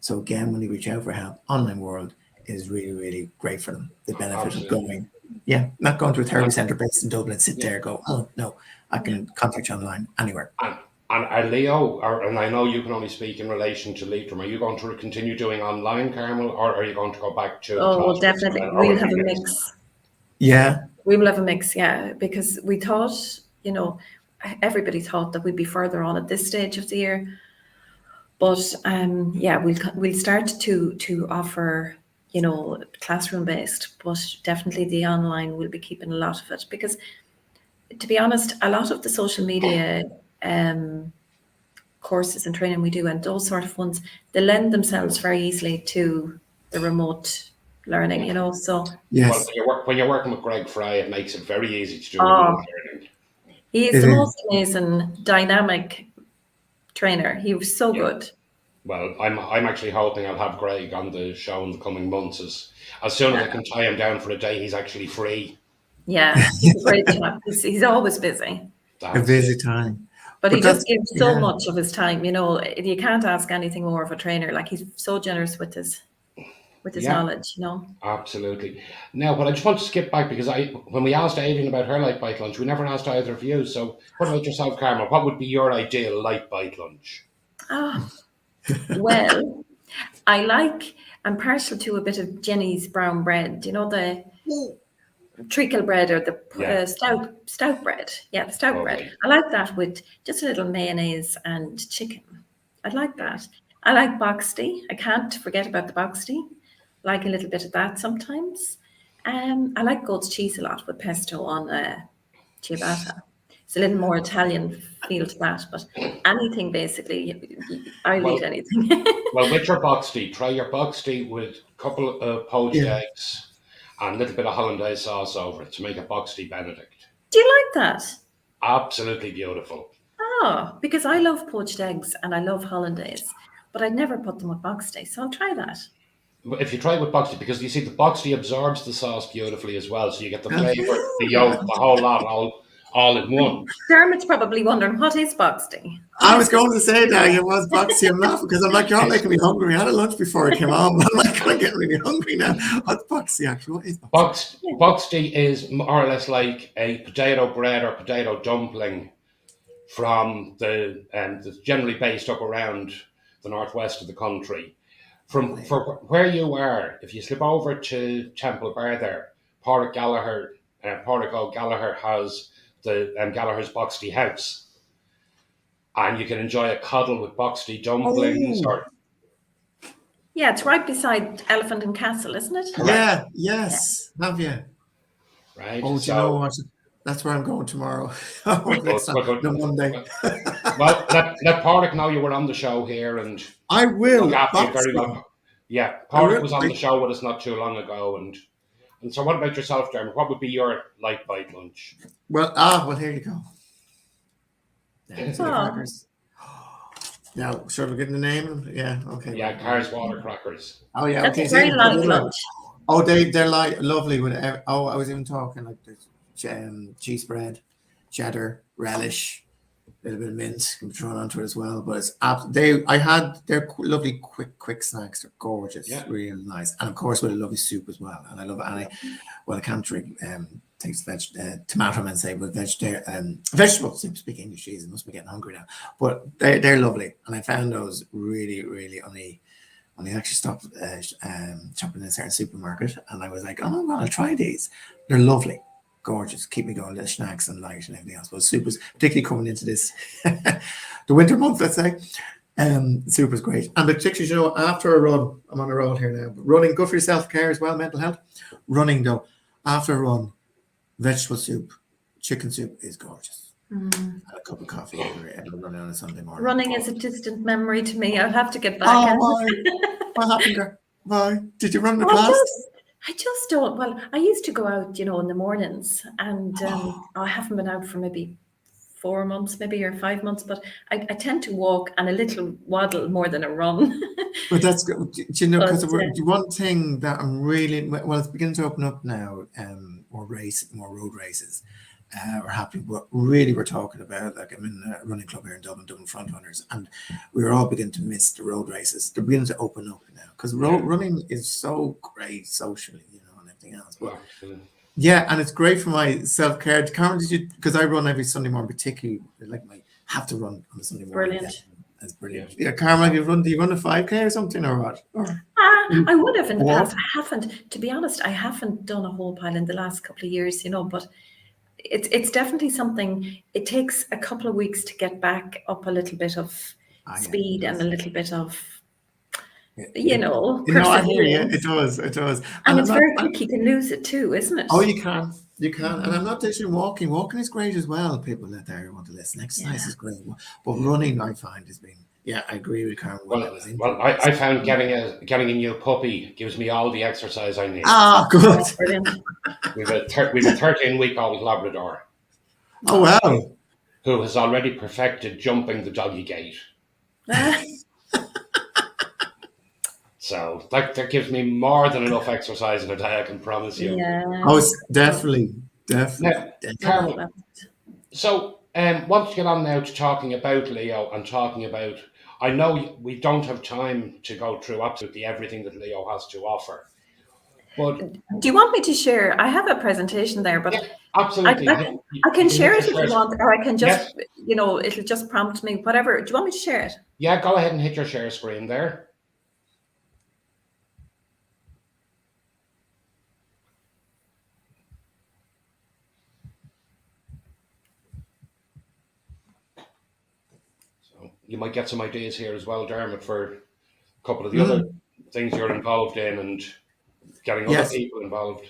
So again, when they reach out for help, online world is really, really great for them. The benefit of going, not going to a therapy center based in Dublin, sit there, go, "Oh no, I can contact you online anywhere." And Leo, and I know you can only speak in relation to Leitrim, are you going to continue doing online, Carmel, or are you going to go back to? Oh, definitely. We'll have a mix. Yeah. We will have a mix, because we thought, you know, everybody thought that we'd be further on at this stage of the year. But we'll start to offer, you know, classroom based, but definitely the online will be keeping a lot of it, because to be honest, a lot of the social media courses and training we do and those sort of ones, they lend themselves very easily to the remote learning, you know. So yes, when you're working with Greg Fry, it makes it very easy to do remote learning. He is the most amazing, dynamic trainer. He was so good. Well, I'm actually hoping I'll have Greg on the show in the coming months. As soon as I can tie him down for a day, he's actually free. Yeah, he's a great chap. He's always busy. A busy time. But he that's- just gives so much of his time. You know, you can't ask anything more of a trainer. Like, he's so generous with his knowledge. You know. Absolutely. Now, but I just want to skip back because when we asked Aideen about her light bite lunch, we never asked either of you. So, what about yourself, Carmel? What would be your ideal light bite lunch? Well, I'm partial to a bit of Jenny's brown bread. You know, the treacle bread or the stout bread. Yeah, the stout bread. I like that with just a little mayonnaise and chicken. I like that. I like boxty. I can't forget about the boxty. Like a little bit of that sometimes. I like goat's cheese a lot with pesto on ciabatta. It's a little more Italian feel to that, but anything basically, I'll eat anything. Well, with your boxty, try your boxty with a couple of poached eggs and a little bit of hollandaise sauce over it to make a boxty Benedict. Do you like that? Absolutely beautiful. Oh, because I love poached eggs and I love hollandaise, but I'd never put them with boxty, so I'll try that. If you try it with boxty, because you see the boxty absorbs the sauce beautifully as well, so you get the flavour, the yolk, the whole lot, all in one. Dermot's probably wondering, what is boxty? I was going to say that it was boxty. I'm laughing because I'm like, you're making me hungry. I had a lunch before I came on, but I'm like, I'm getting really hungry now. What's boxty actually? What is boxty? Boxty is more or less like a potato bread or potato dumpling from that's generally based up around the northwest of the country. For where you are, if you slip over to Temple Bar there, Pádraig O'Gallagher has the Gallagher's Boxty House. And you can enjoy a cuddle with boxty dumplings. Yeah, it's right beside Elephant and Castle, isn't it? Yeah, yes. Have you? Right. Oh, do you know what? That's where I'm going tomorrow. No Monday. Well, let Pádraig know you were on the show here, and I will. Yeah, Pádraig was on the show with us not too long ago, and so what about yourself, Dermot? What would be your light bite lunch? Well, here you go. Crackers. Now, should we get the name? Yeah, okay. Yeah, Carr's Water Crackers. Oh, yeah. That's okay. a very light lunch. Oh, they're like lovely. I was even talking like there's cheese spread, cheddar, relish, a little bit of mint can be thrown onto it as well. But it's they're lovely quick snacks. They're gorgeous, really nice, and of course with a lovely soup as well. And I love it. I can't drink takes tomato and say with vegetable soup. Speak English, Jesus, must be getting hungry now. But they're lovely, and I found those really only actually stopped shopping in a certain supermarket, and I was like, oh well, I'll try these. They're lovely. Gorgeous, keep me going, little snacks and light and everything else. But soup is particularly coming into this the winter month, let's say. Soup is great, and particularly, after a run, I'm on a roll here now. But running, good for your self-care as well, mental health. Running though, after a run, vegetable soup, chicken soup is gorgeous. And a cup of coffee every running on a Sunday morning. Running is a distant memory to me. I'll have to get back. What happened, girl? Why did you run the class? I just don't. Well, I used to go out, in the mornings, and I haven't been out for maybe 4 months, maybe, or 5 months. But I tend to walk and a little waddle more than a run. But that's good, because the one thing that I'm really it's beginning to open up now. More road races are happening. But really, we're talking about, like, I'm in a running club here in Dublin Front Runners, and we're all beginning to miss the road races. They're beginning to open up now because running is so great socially, and everything else. But and it's great for my self-care. Carmel, because I run every Sunday morning, particularly like have to run on a Sunday morning. Brilliant. That's brilliant. Yeah, Carmel, do you run a 5K or something, or what? I would have in the past. I haven't, to be honest. I haven't done a whole pile in the last couple of years, but it's definitely something. It takes a couple of weeks to get back up a little bit of speed and a little bit of, I hear you. It does. And it's very quick. You can lose it too, isn't it? Oh, you can. And I'm not dishing walking. Walking is great as well. People out there who want to listen. Exercise is great. But running, I find, has been, I agree with Carmel. I found getting a new puppy gives me all the exercise I need. Good. Brilliant. We've a 13-week-old Labrador. Oh, wow. Who has already perfected jumping the doggy gate. So that gives me more than enough exercise in a day, I can promise you. Yeah. Oh, it's definitely. Carmel, so Want to get on now to talking about Leo and talking about. I know we don't have time to go through absolutely everything that Leo has to offer, but Do you want me to share? I have a presentation there, but yeah, absolutely. I You can can share hit it your if you share. want, or I can just, Yes. it'll just prompt me, whatever. Do you want me to share it? Yeah, go ahead and hit your share screen there. So you might get some ideas here as well, Dermot, for a couple of the other things you're involved in and getting other Yes. people involved.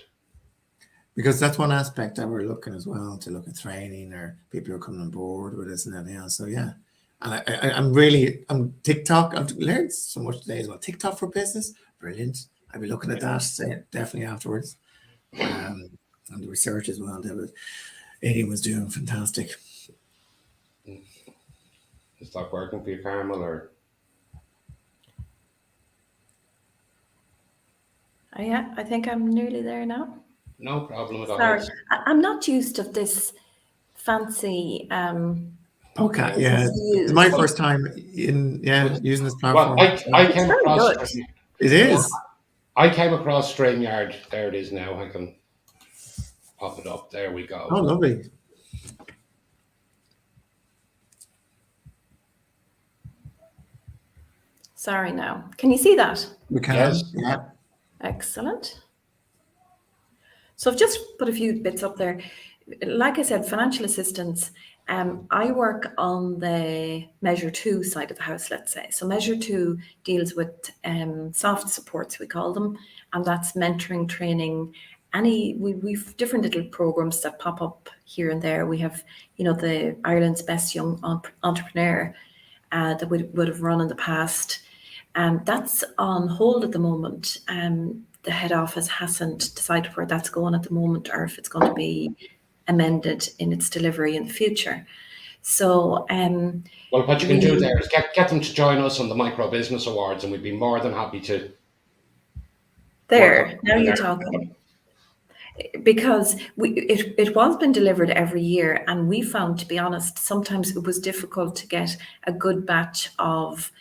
Because that's one aspect that we're looking as well, to look at training or people who are coming on board with us and everything else. So yeah, and I'm TikTok. I've learned so much today as well. TikTok for business, brilliant. I'll be looking at that definitely afterwards. And the research as well. Aideen was doing fantastic. Is that working for you, Carmel, or? Yeah, I think I'm nearly there now. No problem at all. Sorry, I'm not used to this fancy. Okay, yeah, it's my first time using this platform. Well, I came across. Good. It is. I came across StreamYard. There it is now. I can pop it up. There we go. Oh, lovely. Sorry now. Can you see that? We can. Yes. Yeah. Excellent. So I've just put a few bits up there. Like I said, financial assistance. I work on the Measure 2 side of the house, let's say. So Measure 2 deals with soft supports, we call them, and that's mentoring, training. We've different little programs that pop up here and there. We have, the Ireland's Best Young Entrepreneur that we would have run in the past. That's on hold at the moment. The head office hasn't decided where that's going at the moment, or if it's going to be amended in its delivery in the future. So, well, what you can do there is get them to join us on the Micro Business Awards, and we'd be more than happy to. There, now you're talking. Because it was been delivered every year, and we found, to be honest, sometimes it was difficult to get a good batch of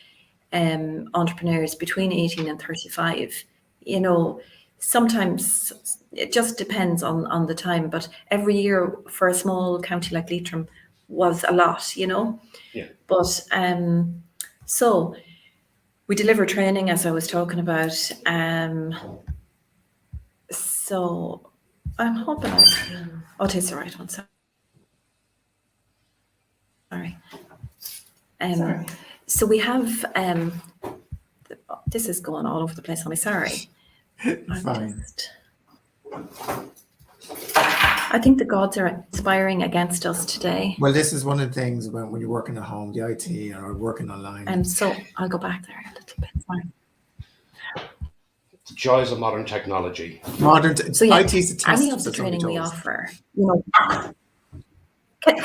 entrepreneurs between 18 and 35. Sometimes it just depends on the time, but every year for a small county like Leitrim was a lot, Yeah. But so we deliver training, as I was talking about. So I'm hoping it is the right one. Sorry. Sorry. So we have this is going all over the place on me. Sorry. Fine. I think the gods are conspiring against us today. Well, this is one of the things about when you're working at home, the IT or working online. So I'll go back there a little bit. Sorry. The joys of modern technology. So yeah, IT is a test. Any of the training we offer,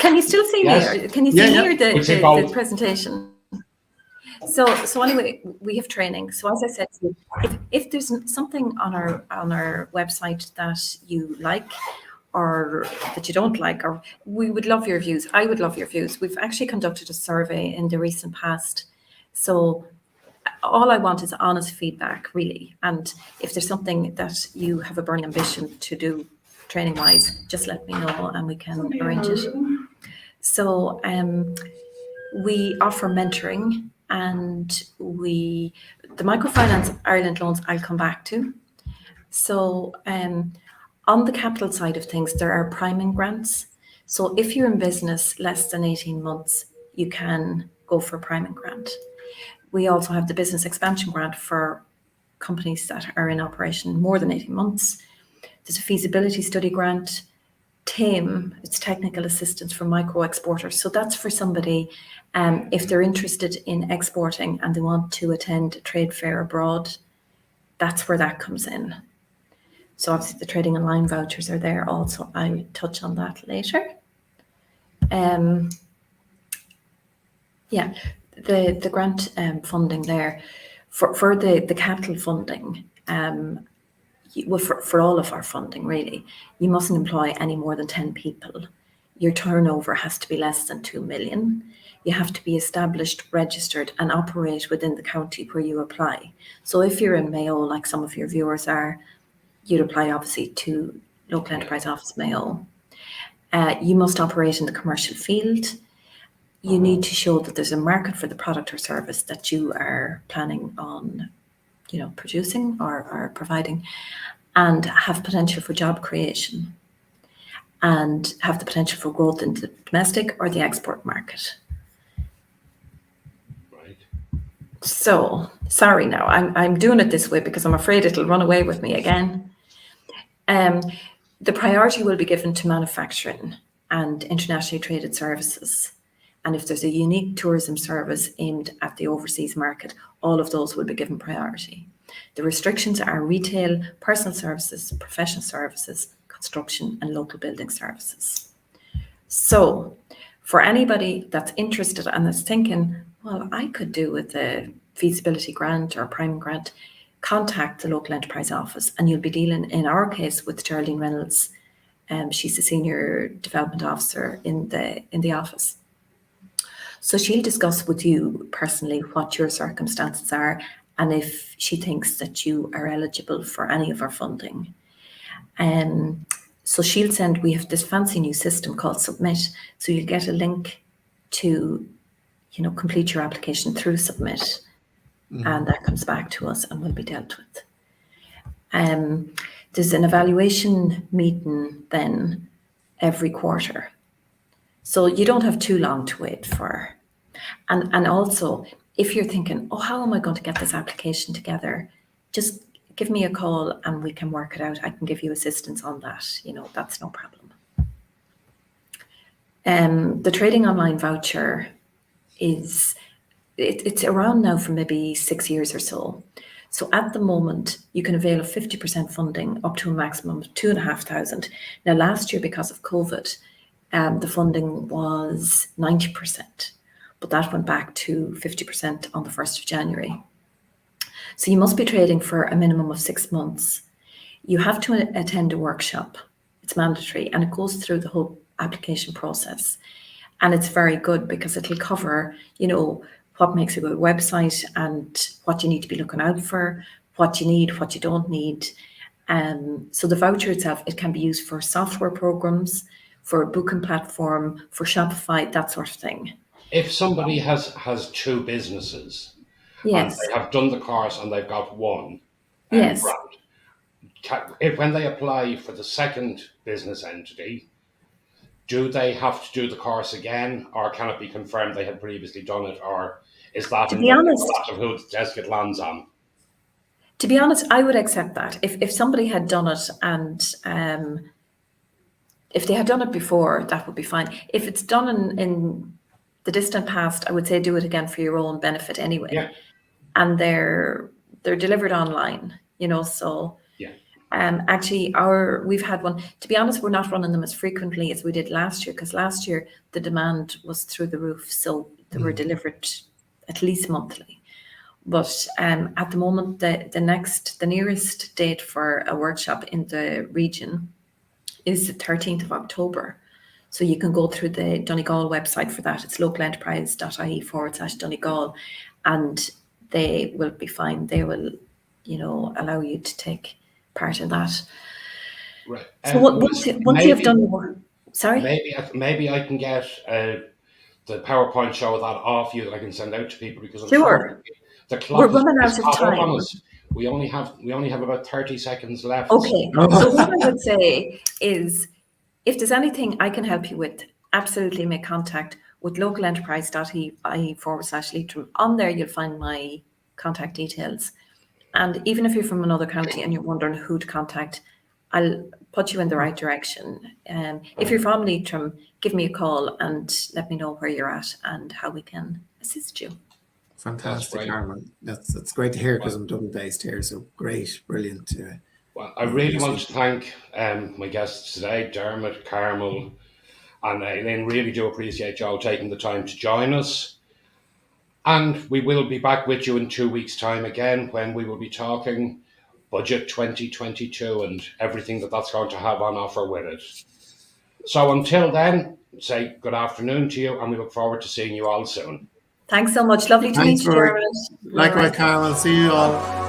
Can you still see Yes. me? Or can you see me or the presentation? So anyway, we have training. So as I said, if there's something on our website that you like or that you don't like, or we would love your views. I would love your views. We've actually conducted a survey in the recent past. So all I want is honest feedback, really. And if there's something that you have a burning ambition to do training-wise, just let me know and we can arrange it. So we offer mentoring, and the Microfinance Ireland loans I'll come back to. So on the capital side of things, there are priming grants. So if you're in business less than 18 months, you can go for a priming grant. We also have the business expansion grant for companies that are in operation more than 18 months. There's a feasibility study grant. TAME, it's technical assistance for micro exporters. So that's for somebody if they're interested in exporting and they want to attend a trade fair abroad, that's where that comes in. So obviously the trading online vouchers are there also. I'll touch on that later. Yeah, the grant funding there for the capital funding, well, for all of our funding, really, you mustn't employ any more than 10 people. Your turnover has to be less than 2 million. You have to be established, registered, and operate within the county where you apply. So if you're in Mayo, like some of your viewers are, you'd apply obviously to Local Enterprise Office Mayo. You must operate in the commercial field. You need to show that there's a market for the product or service that you are planning on, producing or providing, and have potential for job creation, and have the potential for growth in the domestic or the export market. Right. So, sorry now, I'm doing it this way because I'm afraid it'll run away with me again. The priority will be given to manufacturing and internationally traded services. And if there's a unique tourism service aimed at the overseas market, all of those will be given priority. The restrictions are retail, personal services, professional services, construction, and local building services. So for anybody that's interested and is thinking, well, I could do with a feasibility grant or a priming grant, contact the Local Enterprise Office, and you'll be dealing, in our case, with Geraldine Reynolds. She's the Senior Development Officer in the office. So she'll discuss with you personally what your circumstances are and if she thinks that you are eligible for any of our funding. So she'll send, we have this fancy new system called Submit. So you'll get a link to, complete your application through Submit. And that comes back to us and will be dealt with. There's an evaluation meeting then every quarter. So you don't have too long to wait for. And also, if you're thinking, oh, how am I going to get this application together? Just give me a call and we can work it out. I can give you assistance on that. That's no problem. The trading online voucher it's around now for maybe 6 years or so. So at the moment, you can avail of 50% funding up to a maximum of 2,500. Now, last year, because of COVID, the funding was 90%, but that went back to 50% on the 1st of January. So you must be trading for a minimum of 6 months. You have to attend a workshop. It's mandatory, and it goes through the whole application process. And it's very good because it'll cover, what makes a good website and what you need to be looking out for, what you need, what you don't need. So the voucher itself, it can be used for software programs, for a booking platform, for Shopify, that sort of thing. If somebody has 2 businesses, yes, and they have done the course and they've got one, yes, grant, when they apply for the second business entity, do they have to do the course again, or can it be confirmed they had previously done it, or is that to be honest, of who the desk it lands on? To be honest, I would accept that. If somebody had done it and if they had done it before, that would be fine. If it's done in the distant past, I would say do it again for your own benefit anyway. Yeah. And they're delivered online, so yeah. Actually we've had one. To be honest, we're not running them as frequently as we did last year, because last year the demand was through the roof, so they were delivered at least monthly. But at the moment, the nearest date for a workshop in the region is the 13th of October. So you can go through the Donegal website for that. It's localenterprise.ie/Donegal, and they will be fine. They will, allow you to take part in that. Right. So once you've done the work, sorry? Maybe I can get the PowerPoint show of that off you that I can send out to people, because sure. The clock We're running out of time. We only have about 30 seconds left. Okay. So what I would say is, if there's anything I can help you with, absolutely make contact with localenterprise.ie/Leitrim. On there, you'll find my contact details. And even if you're from another county and you're wondering who to contact, I'll put you in the right direction. If you're from Leitrim, give me a call and let me know where you're at and how we can assist you. Fantastic, Carmel. That's great to hear, because I'm Dublin based here. So great, brilliant. Well, I really want to thank my guests today, Dermot, Carmel, and Aideen. Really do appreciate y'all taking the time to join us. And we will be back with you in 2 weeks' time again, when we will be talking Budget 2022 and everything that's going to have on offer with it. So until then, say good afternoon to you, and we look forward to seeing you all soon. Thanks so much. Lovely to Thanks, meet you, Rory. Dermot. Likewise, All right. Carmel. See you all.